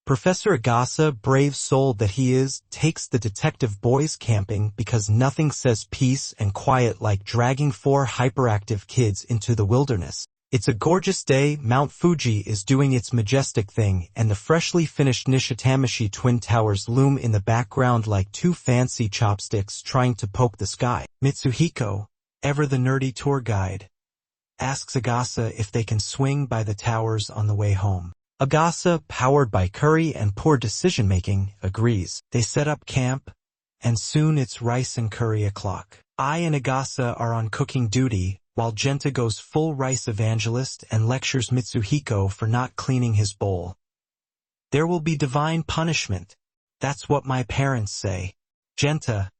Professor Agasa, brave soul that he is, takes the detective boys camping because nothing says peace and quiet like dragging 4 hyperactive kids into the wilderness. It's a gorgeous day, Mount Fuji is doing its majestic thing, and the freshly finished Nishitamashi Twin Towers loom in the background like 2 fancy chopsticks trying to poke the sky. Mitsuhiko, ever the nerdy tour guide, asks Agasa if they can swing by the towers on the way home. Agasa, powered by curry and poor decision-making, agrees. They set up camp, and soon it's rice and curry o'clock. I and Agasa are on cooking duty, while Genta goes full rice evangelist and lectures Mitsuhiko for not cleaning his bowl. There will be divine punishment. That's what my parents say. Genta,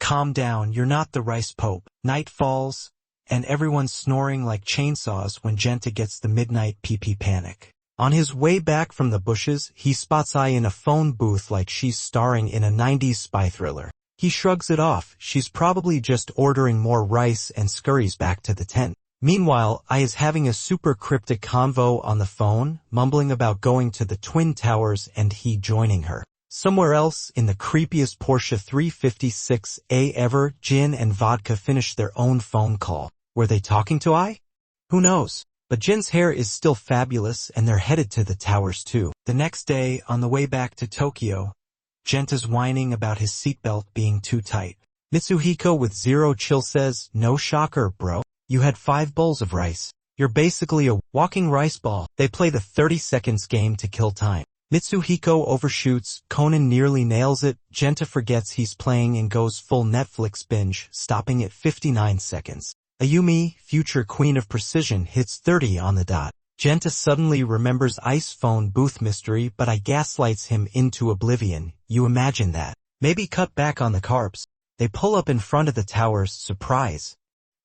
calm down, you're not the rice pope. Night falls, and everyone's snoring like chainsaws when Genta gets the midnight pee-pee panic. On his way back from the bushes, he spots Ai in a phone booth like she's starring in a 90s spy thriller. He shrugs it off, she's probably just ordering more rice and scurries back to the tent. Meanwhile, Ai is having a super cryptic convo on the phone, mumbling about going to the Twin Towers and he joining her. Somewhere else, in the creepiest Porsche 356A ever, Jin and Vodka finish their own phone call. Were they talking to Ai? Who knows? But Jin's hair is still fabulous and they're headed to the towers too. The next day, on the way back to Tokyo, Genta's whining about his seatbelt being too tight. Mitsuhiko with zero chill says, no shocker, bro. You had 5 bowls of rice. You're basically a walking rice ball. They play the 30 seconds game to kill time. Mitsuhiko overshoots, Conan nearly nails it, Genta forgets he's playing and goes full Netflix binge, stopping at 59 seconds. Ayumi, future queen of precision, hits 30 on the dot. Genta suddenly remembers Ice phone booth mystery, but I gaslights him into oblivion. You imagine that. Maybe cut back on the carbs. They pull up in front of the towers, surprise.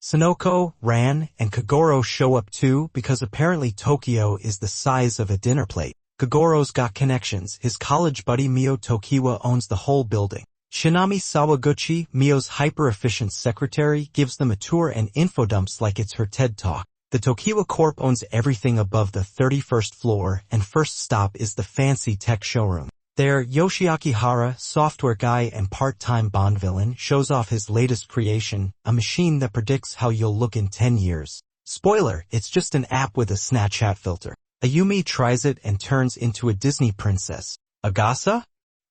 Sonoko, Ran, and Kogoro show up too because apparently Tokyo is the size of a dinner plate. Kogoro's got connections. His college buddy Mio Tokiwa owns the whole building. Shinami Sawaguchi, Mio's hyper-efficient secretary, gives them a tour and infodumps like it's her TED Talk. The Tokiwa Corp owns everything above the 31st floor, and first stop is the fancy tech showroom. There, Yoshiaki Hara, software guy and part-time Bond villain, shows off his latest creation, a machine that predicts how you'll look in 10 years. Spoiler, it's just an app with a Snapchat filter. Ayumi tries it and turns into a Disney princess. Agasa?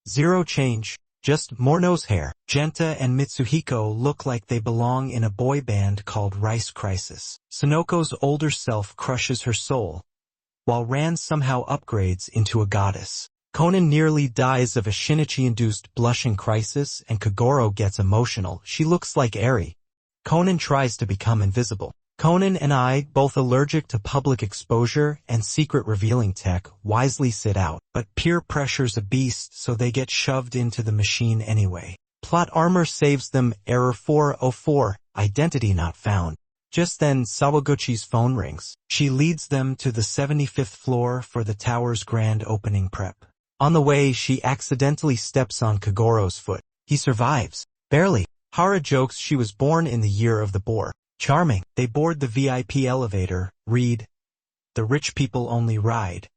Zero change. Just more nose hair. Genta and Mitsuhiko look like they belong in a boy band called Rice Crisis. Sonoko's older self crushes her soul, while Ran somehow upgrades into a goddess. Conan nearly dies of a Shinichi-induced blushing crisis and Kogoro gets emotional. She looks like Eri. Conan tries to become invisible. Conan and I, both allergic to public exposure and secret revealing tech, wisely sit out, but peer pressure's a beast so they get shoved into the machine anyway. Plot armor saves them, error 404, identity not found. Just then, Sawaguchi's phone rings. She leads them to the 75th floor for the tower's grand opening prep. On the way, she accidentally steps on Kogoro's foot. He survives. Barely. Hara jokes she was born in the year of the boar. Charming. They board the VIP elevator, read, "The rich people only ride,"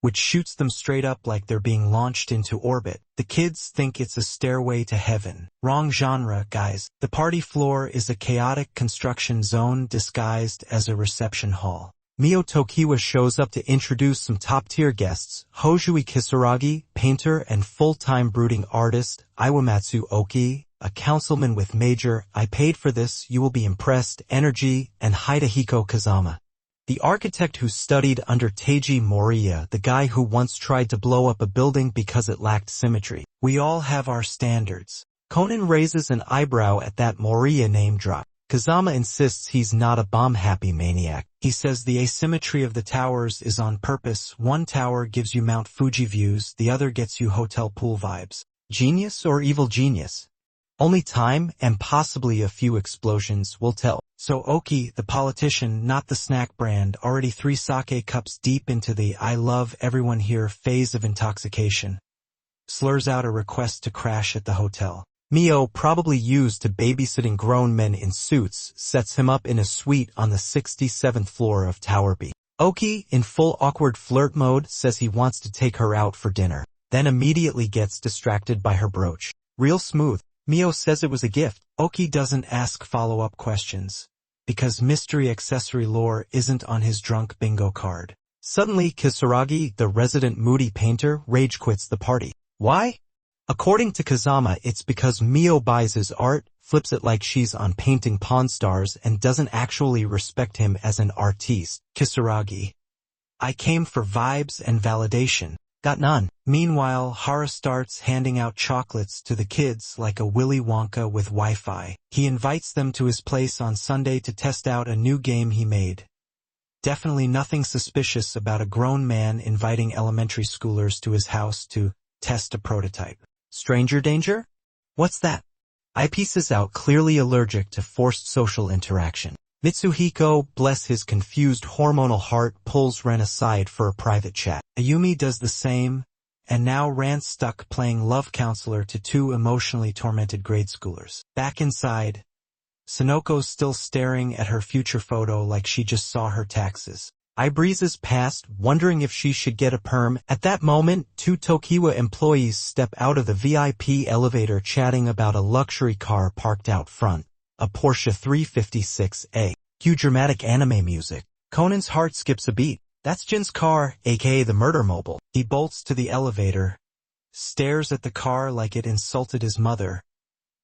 which shoots them straight up like they're being launched into orbit. The kids think it's a stairway to heaven. Wrong genre, guys. The party floor is a chaotic construction zone disguised as a reception hall. Mio Tokiwa shows up to introduce some top-tier guests, Hojui Kisaragi, painter and full-time brooding artist, Iwamatsu Oki, a councilman with major, "I paid for this, you will be impressed," energy, and Hidehiko Kazama, the architect who studied under Teiji Moriya, the guy who once tried to blow up a building because it lacked symmetry. We all have our standards. Conan raises an eyebrow at that Moriya name drop. Kazama insists he's not a bomb-happy maniac. He says the asymmetry of the towers is on purpose. One tower gives you Mount Fuji views, the other gets you hotel pool vibes. Genius or evil genius? Only time, and possibly a few explosions, will tell. So Oki, the politician, not the snack brand, already 3 sake cups deep into the "I love everyone here" phase of intoxication, slurs out a request to crash at the hotel. Mio, probably used to babysitting grown men in suits, sets him up in a suite on the 67th floor of Tower B. Oki, in full awkward flirt mode, says he wants to take her out for dinner, then immediately gets distracted by her brooch. Real smooth. Mio says it was a gift. Oki doesn't ask follow-up questions, because mystery accessory lore isn't on his drunk bingo card. Suddenly, Kisaragi, the resident moody painter, rage quits the party. Why? According to Kazama, it's because Mio buys his art, flips it like she's on painting Pawn Stars, and doesn't actually respect him as an artiste. Kisaragi: I came for vibes and validation. Got none. Meanwhile, Hara starts handing out chocolates to the kids like a Willy Wonka with Wi-Fi. He invites them to his place on Sunday to test out a new game he made. Definitely nothing suspicious about a grown man inviting elementary schoolers to his house to test a prototype. Stranger danger? What's that? Eyepieces out, clearly allergic to forced social interaction. Mitsuhiko, bless his confused hormonal heart, pulls Ren aside for a private chat. Ayumi does the same, and now Ran's stuck playing love counselor to two emotionally tormented grade schoolers. Back inside, Sunoko's still staring at her future photo like she just saw her taxes. I breezes past, wondering if she should get a perm. At that moment, two Tokiwa employees step out of the VIP elevator chatting about a luxury car parked out front. A Porsche 356A. Cue dramatic anime music. Conan's heart skips a beat. That's Jin's car, aka the murder mobile. He bolts to the elevator, stares at the car like it insulted his mother,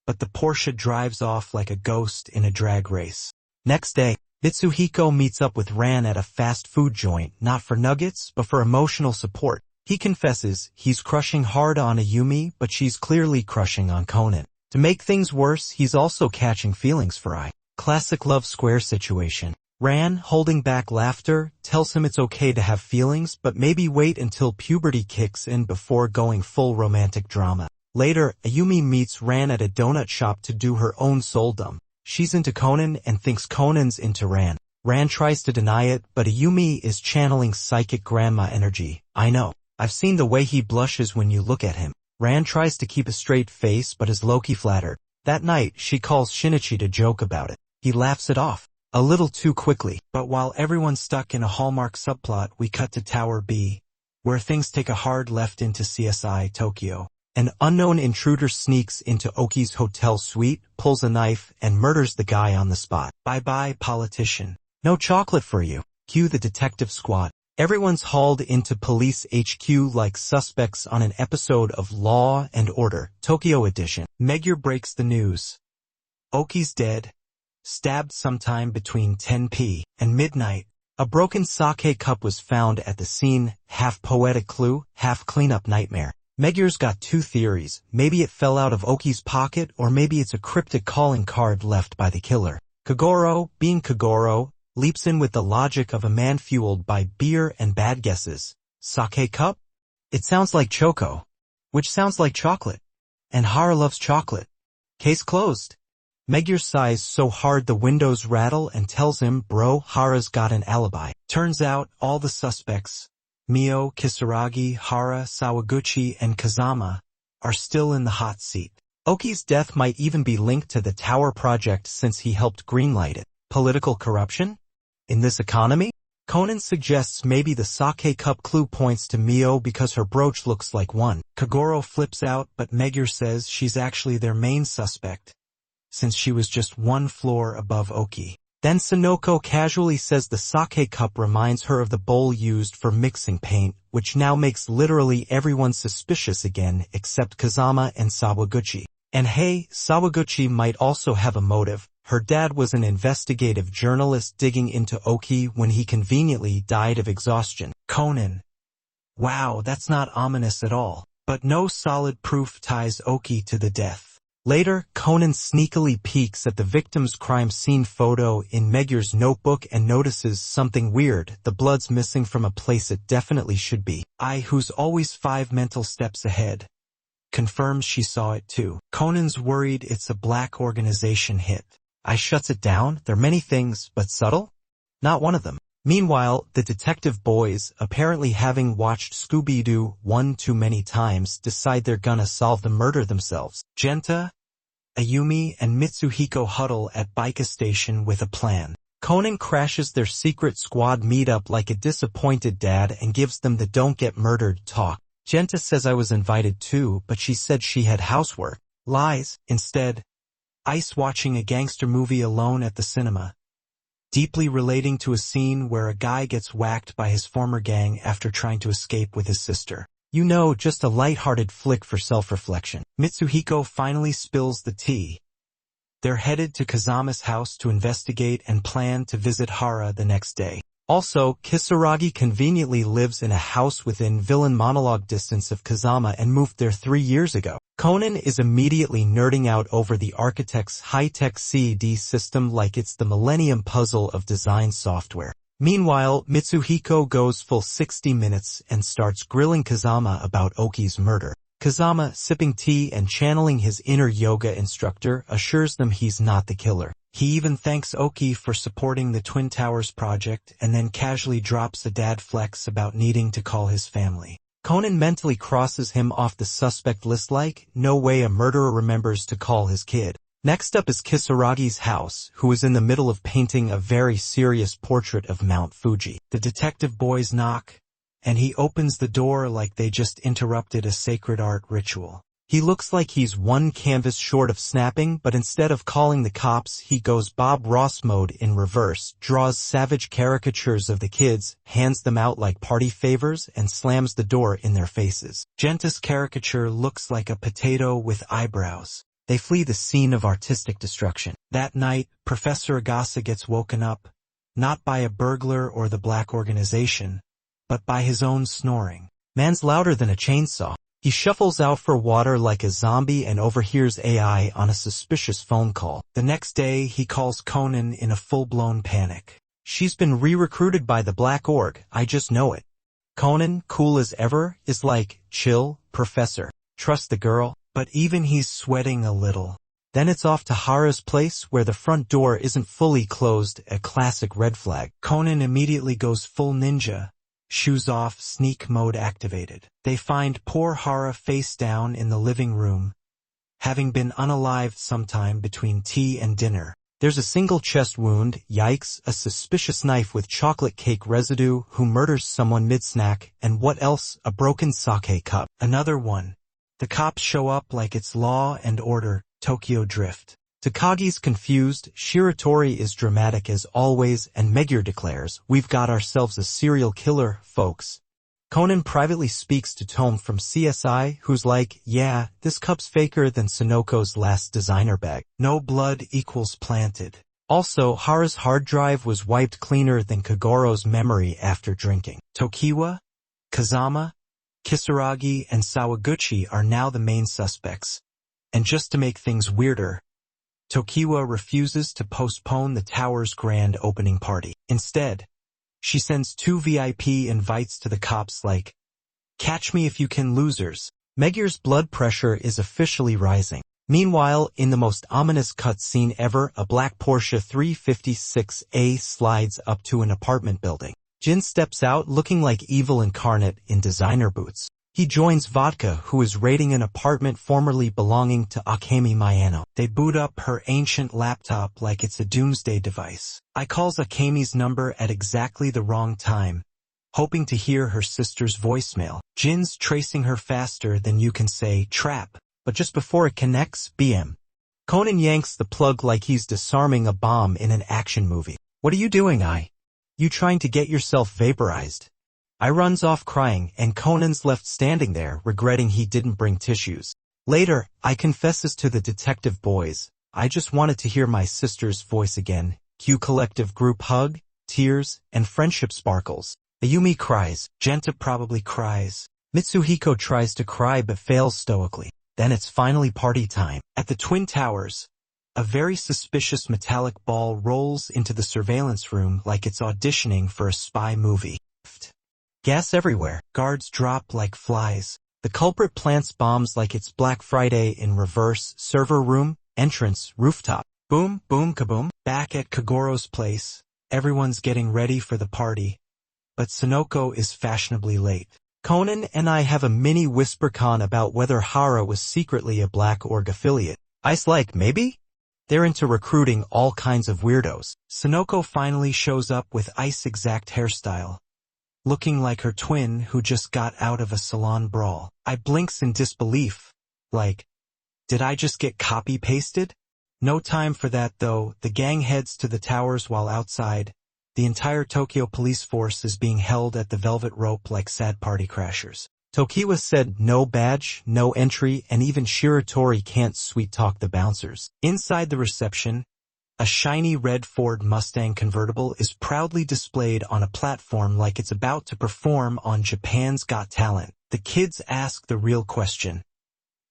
but the Porsche drives off like a ghost in a drag race. Next day, Mitsuhiko meets up with Ran at a fast food joint, not for nuggets, but for emotional support. He confesses he's crushing hard on Ayumi, but she's clearly crushing on Conan. To make things worse, he's also catching feelings for Ai. Classic love square situation. Ran, holding back laughter, tells him it's okay to have feelings, but maybe wait until puberty kicks in before going full romantic drama. Later, Ayumi meets Ran at a donut shop to do her own soul dump. She's into Conan and thinks Conan's into Ran. Ran tries to deny it, but Ayumi is channeling psychic grandma energy. I know. I've seen the way he blushes when you look at him. Ran tries to keep a straight face but is low-key flattered. That night, she calls Shinichi to joke about it. He laughs it off, a little too quickly. But while everyone's stuck in a Hallmark subplot, we cut to Tower B, where things take a hard left into CSI Tokyo. An unknown intruder sneaks into Oki's hotel suite, pulls a knife, and murders the guy on the spot. Bye-bye, politician. No chocolate for you. Cue the detective squad. Everyone's hauled into police HQ like suspects on an episode of Law and Order, Tokyo edition. Megure breaks the news. Oki's dead, stabbed sometime between 10 p. and midnight. A broken sake cup was found at the scene, half poetic clue, half cleanup nightmare. Megure's got two theories. Maybe it fell out of Oki's pocket, or maybe it's a cryptic calling card left by the killer. Kogoro, being Kogoro, leaps in with the logic of a man fueled by beer and bad guesses. Sake cup? It sounds like choco, which sounds like chocolate. And Hara loves chocolate. Case closed. Megure sighs so hard the windows rattle and tells him, bro, Hara's got an alibi. Turns out, all the suspects, Mio, Kisaragi, Hara, Sawaguchi, and Kazama, are still in the hot seat. Oki's death might even be linked to the Tower project since he helped greenlight it. Political corruption? In this economy? Conan suggests maybe the sake cup clue points to Mio because her brooch looks like one. Kogoro flips out, but Megure says she's actually their main suspect, since she was just one floor above Oki. Then Sunoko casually says the sake cup reminds her of the bowl used for mixing paint, which now makes literally everyone suspicious again except Kazama and Sawaguchi. And hey, Sawaguchi might also have a motive. Her dad was an investigative journalist digging into Oki when he conveniently died of exhaustion. Conan. Wow, that's not ominous at all. But no solid proof ties Oki to the death. Later, Conan sneakily peeks at the victim's crime scene photo in Megure's notebook and notices something weird. The blood's missing from a place it definitely should be. Ai, who's always 5 mental steps ahead, confirms she saw it too. Conan's worried it's a black organization hit. Ai shuts it down. They're many things, but subtle? Not one of them. Meanwhile, the detective boys, apparently having watched Scooby-Doo one too many times, decide they're gonna solve the murder themselves. Genta, Ayumi, and Mitsuhiko huddle at Bika Station with a plan. Conan crashes their secret squad meetup like a disappointed dad and gives them the don't get murdered talk. Genta says I was invited too, but she said she had housework. Lies. Instead, Ice watching a gangster movie alone at the cinema, deeply relating to a scene where a guy gets whacked by his former gang after trying to escape with his sister. You know, just a light-hearted flick for self-reflection. Mitsuhiko finally spills the tea. They're headed to Kazama's house to investigate and plan to visit Hara the next day. Also, Kisaragi conveniently lives in a house within villain monologue distance of Kazama and moved there 3 years ago. Conan is immediately nerding out over the architect's high-tech CAD system like it's the Millennium Puzzle of design software. Meanwhile, Mitsuhiko goes full 60 minutes and starts grilling Kazama about Oki's murder. Kazama, sipping tea and channeling his inner yoga instructor, assures them he's not the killer. He even thanks Oki for supporting the Twin Towers project and then casually drops a dad flex about needing to call his family. Conan mentally crosses him off the suspect list like, no way a murderer remembers to call his kid. Next up is Kisaragi's house, who is in the middle of painting a very serious portrait of Mount Fuji. The detective boys knock, and he opens the door like they just interrupted a sacred art ritual. He looks like he's one canvas short of snapping, but instead of calling the cops, he goes Bob Ross mode in reverse, draws savage caricatures of the kids, hands them out like party favors, and slams the door in their faces. Genta's caricature looks like a potato with eyebrows. They flee the scene of artistic destruction. That night, Professor Agasa gets woken up, not by a burglar or the black organization, but by his own snoring. Man's louder than a chainsaw. He shuffles out for water like a zombie and overhears AI on a suspicious phone call. The next day, he calls Conan in a full-blown panic. She's been re-recruited by the Black Org, I just know it. Conan, cool as ever, is like, chill, professor. Trust the girl. But even he's sweating a little. Then it's off to Hara's place where the front door isn't fully closed, a classic red flag. Conan immediately goes full ninja. Shoes off, sneak mode activated. They find poor Hara face down in the living room, having been unalived sometime between tea and dinner. There's a single chest wound, yikes, a suspicious knife with chocolate cake residue who murders someone mid-snack, and what else? A broken sake cup. Another one. The cops show up like it's Law and Order, Tokyo Drift. Takagi's confused, Shiratori is dramatic as always, and Meguir declares, we've got ourselves a serial killer, folks. Conan privately speaks to Tome from CSI, who's like, yeah, this cup's faker than Sunoko's last designer bag. No blood equals planted. Also, Hara's hard drive was wiped cleaner than Kogoro's memory after drinking. Tokiwa, Kazama, Kisaragi, and Sawaguchi are now the main suspects. And just to make things weirder, Tokiwa refuses to postpone the tower's grand opening party. Instead, she sends 2 VIP invites to the cops like, catch me if you can, losers. Meguir's blood pressure is officially rising. Meanwhile, in the most ominous cutscene ever, a black Porsche 356A slides up to an apartment building. Jin steps out looking like evil incarnate in designer boots. He joins Vodka, who is raiding an apartment formerly belonging to Akemi Mayano. They boot up her ancient laptop like it's a doomsday device. I calls Akemi's number at exactly the wrong time, hoping to hear her sister's voicemail. Jin's tracing her faster than you can say trap, but just before it connects, BM. Conan yanks the plug like he's disarming a bomb in an action movie. What are you doing, You trying to get yourself vaporized? I runs off crying, and Conan's left standing there, regretting he didn't bring tissues. Later, I confesses to the detective boys, I just wanted to hear my sister's voice again. Cue collective group hug, tears, and friendship sparkles. Ayumi cries, Genta probably cries. Mitsuhiko tries to cry but fails stoically. Then it's finally party time. At the Twin Towers, a very suspicious metallic ball rolls into the surveillance room like it's auditioning for a spy movie. Gas everywhere. Guards drop like flies. The culprit plants bombs like it's Black Friday in reverse. Server room, entrance, rooftop. Boom, boom, kaboom. Back at Kogoro's place, everyone's getting ready for the party, but Sunoko is fashionably late. Conan and I have a mini whisper con about whether Hara was secretly a Black Org affiliate. Ice like, maybe? They're into recruiting all kinds of weirdos. Sonoko finally shows up with ice-exact hairstyle, looking like her twin who just got out of a salon brawl. I blinks in disbelief, like, did I just get copy-pasted? No time for that though. The gang heads to the towers while outside, the entire Tokyo police force is being held at the velvet rope like sad party crashers. Tokiwa said no badge, no entry, and even Shiratori can't sweet-talk the bouncers. Inside the reception, a shiny red Ford Mustang convertible is proudly displayed on a platform like it's about to perform on Japan's Got Talent. The kids ask the real question.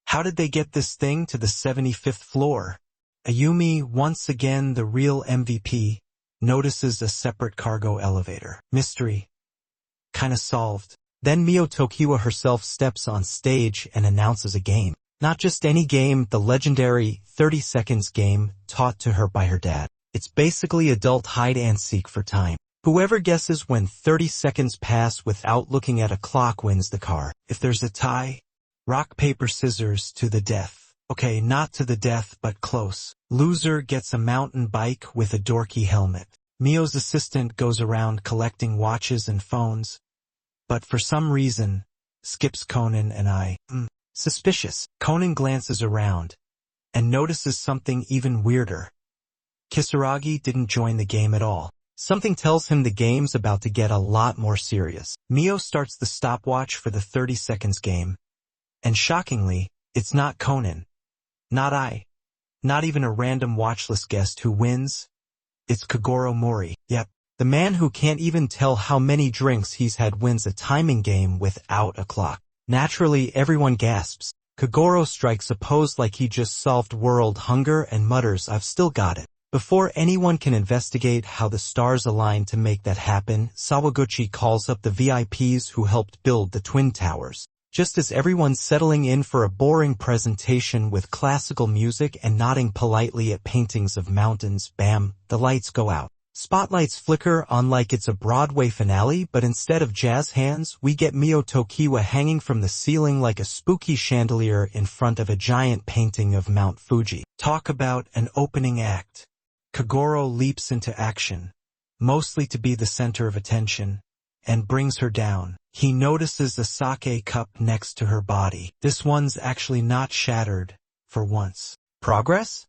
How did they get this thing to the 75th floor? Ayumi, once again the real MVP, notices a separate cargo elevator. Mystery. Kinda solved. Then Mio Tokiwa herself steps on stage and announces a game. Not just any game, the legendary 30 seconds game taught to her by her dad. It's basically adult hide-and-seek for time. Whoever guesses when 30 seconds pass without looking at a clock wins the car. If there's a tie, rock, paper, scissors to the death. Okay, not to the death, but close. Loser gets a mountain bike with a dorky helmet. Mio's assistant goes around collecting watches and phones, but for some reason, skips Conan and I. Suspicious. Conan glances around and notices something even weirder. Kisaragi didn't join the game at all. Something tells him the game's about to get a lot more serious. Mio starts the stopwatch for the 30 seconds game, and shockingly, it's not Conan. Not I. Not even a random watchlist guest who wins. It's Kogoro Mori. Yep. The man who can't even tell how many drinks he's had wins a timing game without a clock. Naturally, everyone gasps. Kogoro strikes a pose like he just solved world hunger and mutters, "I've still got it." Before anyone can investigate how the stars align to make that happen, Sawaguchi calls up the VIPs who helped build the Twin Towers. Just as everyone's settling in for a boring presentation with classical music and nodding politely at paintings of mountains, bam, the lights go out. Spotlights flicker on like it's a Broadway finale, but instead of jazz hands, we get Mio Tokiwa hanging from the ceiling like a spooky chandelier in front of a giant painting of Mount Fuji. Talk about an opening act. Kogoro leaps into action, mostly to be the center of attention, and brings her down. He notices a sake cup next to her body. This one's actually not shattered, for once. Progress?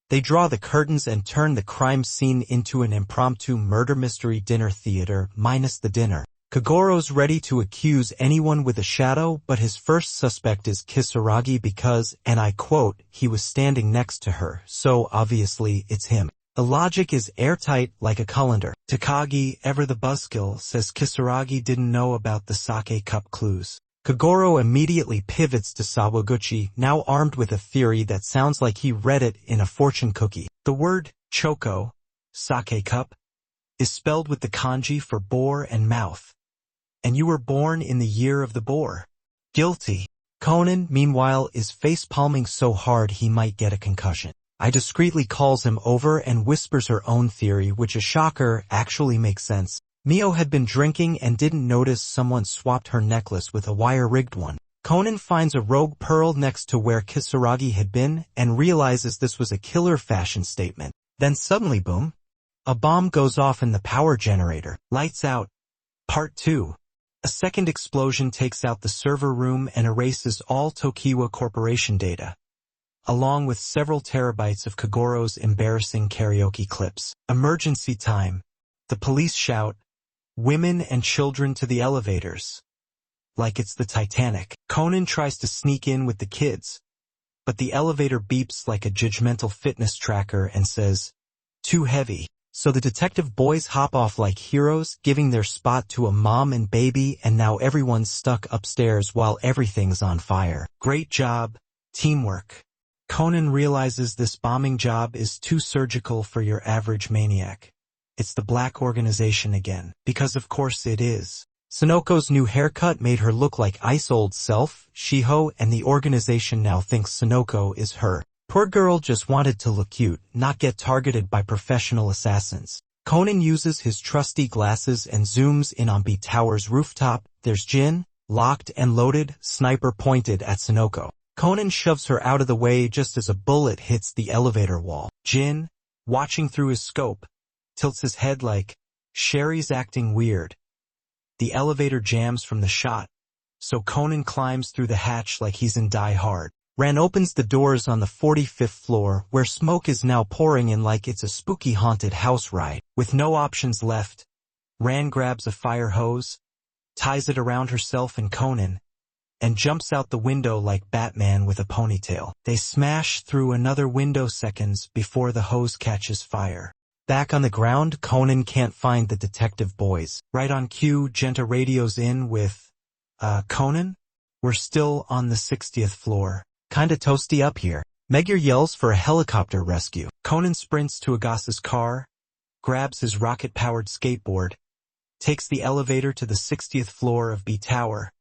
They draw the curtains and turn the crime scene into an impromptu murder mystery dinner theater, minus the dinner. Kogoro's ready to accuse anyone with a shadow, but his first suspect is Kisaragi because, and I quote, he was standing next to her, so obviously it's him. The logic is airtight like a colander. Takagi, ever the buzzkill, says Kisaragi didn't know about the sake cup clues. Kogoro immediately pivots to Sawaguchi, now armed with a theory that sounds like he read it in a fortune cookie. The word choko, sake cup, is spelled with the kanji for boar and mouth. And you were born in the year of the boar. Guilty. Conan, meanwhile, is face-palming so hard he might get a concussion. I discreetly calls him over and whispers her own theory, which, a shocker, actually makes sense. Mio had been drinking and didn't notice someone swapped her necklace with a wire-rigged one. Conan finds a rogue pearl next to where Kisaragi had been and realizes this was a killer fashion statement. Then suddenly, boom, a bomb goes off in the power generator. Lights out. Part 2. A second explosion takes out the server room and erases all Tokiwa Corporation data, along with several terabytes of Kogoro's embarrassing karaoke clips. Emergency time. The police shout, "Women and children to the elevators." Like it's the Titanic. Conan tries to sneak in with the kids, but the elevator beeps like a judgmental fitness tracker and says, "Too heavy." So the detective boys hop off like heroes, giving their spot to a mom and baby, and now everyone's stuck upstairs while everything's on fire. Great job. Teamwork. Conan realizes this bombing job is too surgical for your average maniac. It's the black organization again, because of course it is. Sonoko's new haircut made her look like Ice old self, Shiho, and the organization now thinks Sonoko is her. Poor girl just wanted to look cute, not get targeted by professional assassins. Conan uses his trusty glasses and zooms in on B Tower's rooftop. There's Jin, locked and loaded, sniper pointed at Sonoko. Conan shoves her out of the way just as a bullet hits the elevator wall. Jin, watching through his scope, tilts his head like, Sherry's acting weird. The elevator jams from the shot, so Conan climbs through the hatch like he's in Die Hard. Ran opens the doors on the 45th floor, where smoke is now pouring in like it's a spooky haunted house ride. With no options left, Ran grabs a fire hose, ties it around herself and Conan, and jumps out the window like Batman with a ponytail. They smash through another window seconds before the hose catches fire. Back on the ground, Conan can't find the detective boys. Right on cue, Genta radios in with, Conan? We're still on the 60th floor. Kinda toasty up here. Megure yells for a helicopter rescue. Conan sprints to Agasa's car, grabs his rocket-powered skateboard, takes the elevator to the 60th floor of B Tower,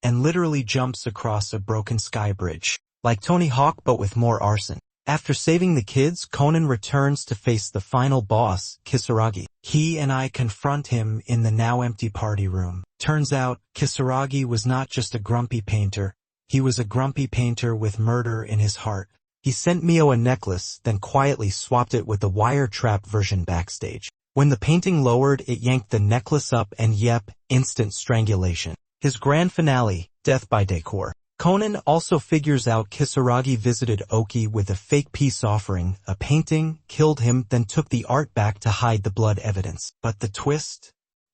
and literally jumps across a broken sky bridge. Like Tony Hawk but with more arson. After saving the kids, Conan returns to face the final boss, Kisaragi. He and I confront him in the now empty party room. Turns out, Kisaragi was not just a grumpy painter, he was a grumpy painter with murder in his heart. He sent Mio a necklace, then quietly swapped it with the wire trap version backstage. When the painting lowered, it yanked the necklace up and yep, instant strangulation. His grand finale, death by decor. Conan also figures out Kisaragi visited Oki with a fake peace offering, a painting, killed him, then took the art back to hide the blood evidence. But the twist?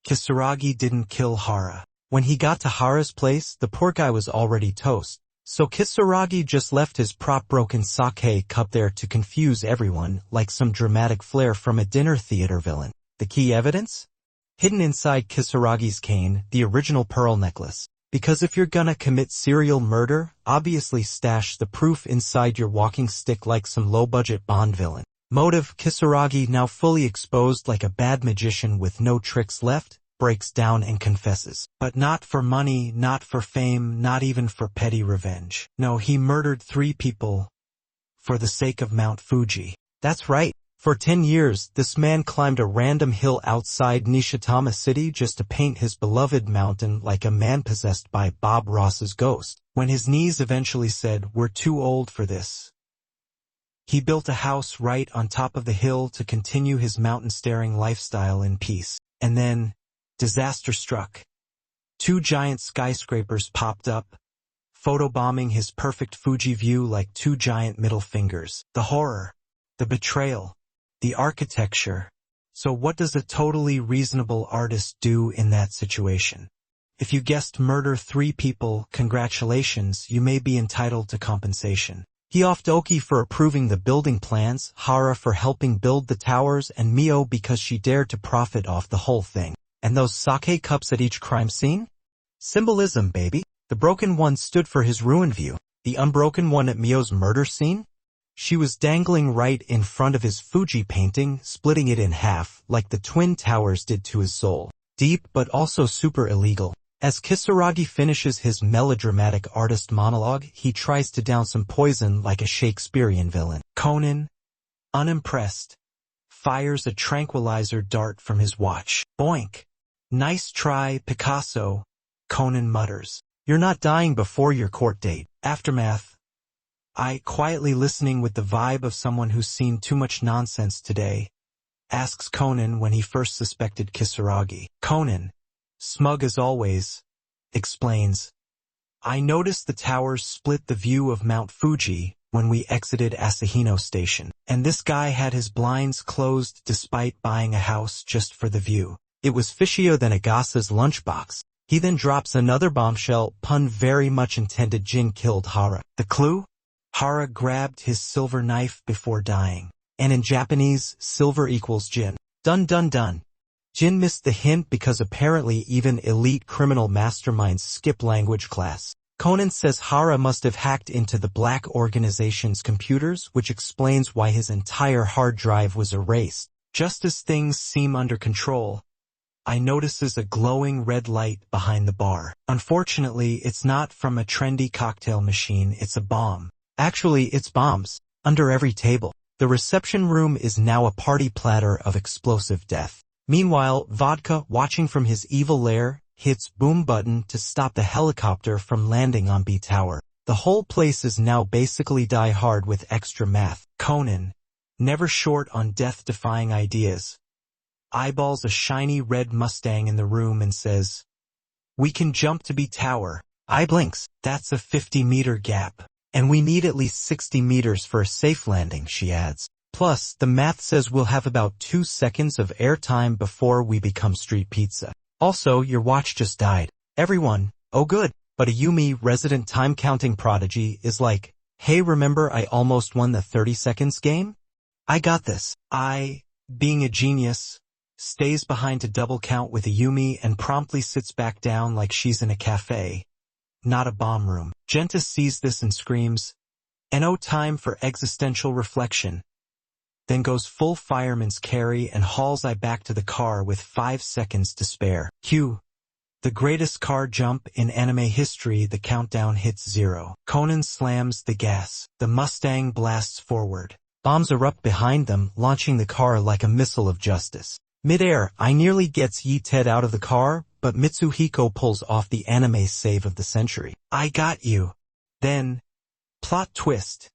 Kisaragi didn't kill Hara. When he got to Hara's place, the poor guy was already toast. So Kisaragi just left his prop-broken sake cup there to confuse everyone, like some dramatic flair from a dinner theater villain. The key evidence? Hidden inside Kisaragi's cane, the original pearl necklace. Because if you're gonna commit serial murder, obviously stash the proof inside your walking stick like some low-budget Bond villain. Motive: Kisaragi, now fully exposed like a bad magician with no tricks left, breaks down and confesses. But not for money, not for fame, not even for petty revenge. No, he murdered 3 people for the sake of Mount Fuji. That's right. For 10 years, this man climbed a random hill outside Nishitama City just to paint his beloved mountain like a man possessed by Bob Ross's ghost. When his knees eventually said, "We're too old for this," he built a house right on top of the hill to continue his mountain-staring lifestyle in peace. And then, disaster struck. 2 giant skyscrapers popped up, photobombing his perfect Fuji view like 2 giant middle fingers. The horror, the betrayal, the architecture. So what does a totally reasonable artist do in that situation? If you guessed murder 3 people, congratulations, you may be entitled to compensation. He offed Oki for approving the building plans, Hara for helping build the towers, and Mio because she dared to profit off the whole thing. And those sake cups at each crime scene? Symbolism, baby. The broken one stood for his ruined view. The unbroken one at Mio's murder scene? She was dangling right in front of his Fuji painting, splitting it in half, like the Twin Towers did to his soul. Deep but also super illegal. As Kisaragi finishes his melodramatic artist monologue, he tries to down some poison like a Shakespearean villain. Conan, unimpressed, fires a tranquilizer dart from his watch. Boink. Nice try, Picasso, Conan mutters. You're not dying before your court date. Aftermath. I, quietly listening with the vibe of someone who's seen too much nonsense today, asks Conan when he first suspected Kisaragi. Conan, smug as always, explains, I noticed the towers split the view of Mount Fuji when we exited Asahino Station, and this guy had his blinds closed despite buying a house just for the view. It was fishier than Agasa's lunchbox. He then drops another bombshell, pun very much intended. Jin killed Hara. The clue? Hara grabbed his silver knife before dying. And in Japanese, silver equals Jin. Dun dun dun. Jin missed the hint because apparently even elite criminal masterminds skip language class. Conan says Hara must have hacked into the black organization's computers, which explains why his entire hard drive was erased. Just as things seem under control, I notices a glowing red light behind the bar. Unfortunately, it's not from a trendy cocktail machine, it's a bomb. Actually, it's bombs. Under every table. The reception room is now a party platter of explosive death. Meanwhile, Vodka, watching from his evil lair, hits boom button to stop the helicopter from landing on B Tower. The whole place is now basically Die Hard with extra math. Conan, never short on death-defying ideas, eyeballs a shiny red Mustang in the room and says, "We can jump to B tower." I blinks. "That's a 50-meter gap. And we need at least 60 meters for a safe landing," she adds. "Plus, the math says we'll have about 2 seconds of airtime before we become street pizza. Also, your watch just died." Everyone, "Oh good." But Ayumi, resident time-counting prodigy, is like, "Hey, remember I almost won the 30 seconds game? I got this." Being a genius, stays behind to double count with Ayumi and promptly sits back down like she's in a cafe, not a bomb room. Genta sees this and screams, "No time for existential reflection." Then goes full fireman's carry and hauls I back to the car with 5 seconds to spare. Cue the greatest car jump in anime history. The countdown hits 0. Conan slams the gas. The Mustang blasts forward. Bombs erupt behind them, launching the car like a missile of justice. Mid-air, I nearly gets yeeted out of the car, but Mitsuhiko pulls off the anime save of the century. "I got you." Then, plot twist,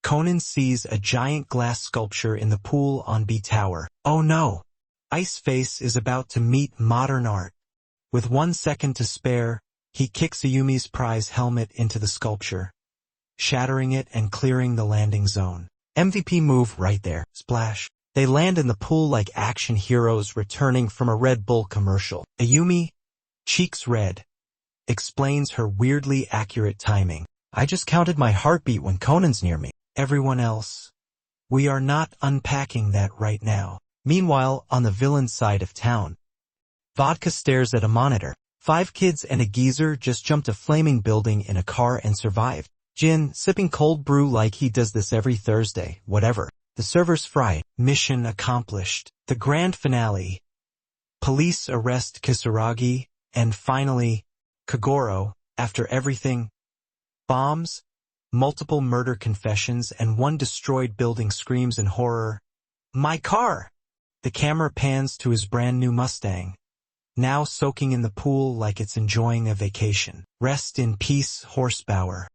Conan sees a giant glass sculpture in the pool on B Tower. Oh no! Ice Face is about to meet modern art. With 1 second to spare, he kicks Ayumi's prize helmet into the sculpture, shattering it and clearing the landing zone. MVP move right there. Splash. They land in the pool like action heroes returning from a Red Bull commercial. Ayumi, cheeks red, explains her weirdly accurate timing. "I just counted my heartbeat when Conan's near me." Everyone else, "We are not unpacking that right now." Meanwhile, on the villain side of town, Vodka stares at a monitor. 5 kids and a geezer just jumped a flaming building in a car and survived. Jin, sipping cold brew like he does this every Thursday, whatever. The server's fried. Mission accomplished. The grand finale. Police arrest Kisaragi, and finally, Kogoro, after everything. Bombs, multiple murder confessions, and 1 destroyed building screams in horror. "My car!" The camera pans to his brand new Mustang, now soaking in the pool like it's enjoying a vacation. Rest in peace, Horsepower.